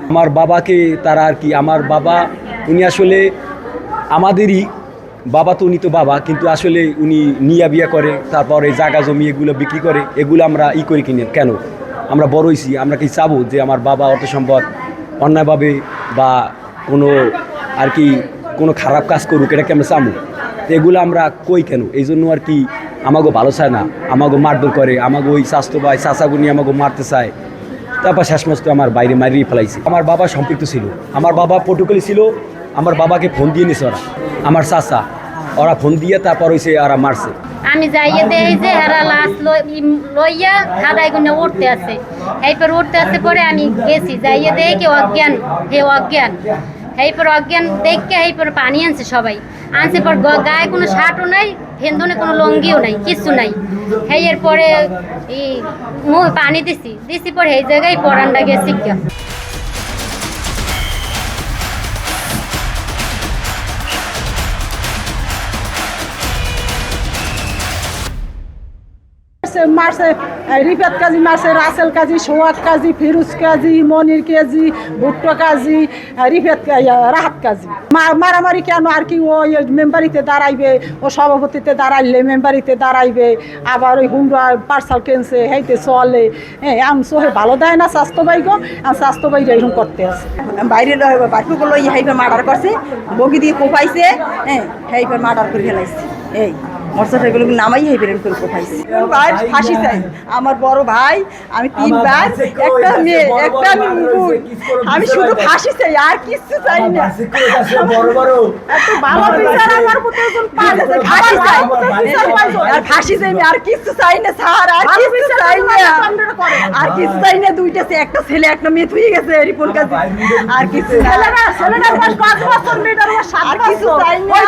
আমার বাবাকে তারা আর কি, আমার বাবা উনি আসলে আমাদেরই বাবা, তো উনি তো বাবা, কিন্তু আসলে উনি নিয়া বিয়া করে, তারপরে জায়গা জমি এগুলো বিক্রি করে, এগুলো আমরা করি কিনে কেন? আমরা বড় হয়েছি, আমরা কি চাবো যে আমার বাবা অর্থ সম্পদ অন্যায়ভাবে বা কোনো আর কি কোনো খারাপ কাজ করুক, এটা কি আমরা চাবো? তো এগুলো আমরা কই কেন? এই জন্য আর কি আমাকে ভালো চায় না, আমাকে মারধর করে, আমাকে ওই স্বাস্থ্য ভাই চাচাগুনি আমাকে মারতে চায়। তারপর শেষ মাস তো আমার বাইরে মারিয়ে ফেলাইছে। আমার বাবা সম্পৃক্ত ছিল, আমার বাবা পর্তুগালি ছিল, আমার বাবাকে ফোন দিয়ে নিছে ওরা, আমার চাচা, ওরা ফোন দিয়ে তারপর হয়েছে ওরা মারছে। আমি যাইয়ে দেই যে এরা লাশ লইয়া খাদাই গুনে উঠতে আছে, এইপর উঠতে আছে পরে আমি গেছি, যাইয়ে দেই কি অজ্ঞান, হে অজ্ঞান, এইপর অজ্ঞান দেখকে এইপর পানি আনছে, সবাই আনছে, পর গায়ে কোনো শার্টও নাই, ফেন্দনে কোনো লঙ্গিও নাই, কিচ্ছু নাই। এর পরে পানি দিছি পরে এই জায়গায় পরানটা গেছি। মারছে রিফাত কাজী, মারছে রাসেল কাজী, সোহাগ কাজী, ফিরুজ কাজী, মনির কাজী, ভুট্টো কাজী, রাহাত কাজী। মারামারি কেন আর কি, ও মেম্বারিতে দাঁড়াইবে, ও সভাপতিতে দাঁড়াইলে মেম্বারিতে দাঁড়াইবে, আবার ওই হুমরা পার্সাল কেনছে হেইতে চলে। হ্যাঁ, আমি সোহে ভালো দেয় না স্বাস্থ্যবাহী গো, আর স্বাস্থ্যবাহী এরকম করতে আছে। বাইরে বাটুগুলো হেইবার মার্ডার করছে, বগি দিয়ে কোপাইছে, হ্যাঁ হেইবার মার্ডার করে ফেলাইছে। এই মোটরসাইকেল নামাই হেইবার করে কোপাইছে। ভাই ফাঁসি চাই, আমার বড় ভাই, আমি 3 ভাই, একটা মেয়ে, একটা মুকুল, আমি শুধু ফাঁসি চাই, আর কিছু চাই না। ফাঁসি চাই, আর কিছু চাই না স্যার, আর কিছু চাই না, আর কিছু চাই না। দুইটা একটা ছেলে একটা মেয়ে থুয়ে গেছে রিপন কাজে, আর কিছু চাই না।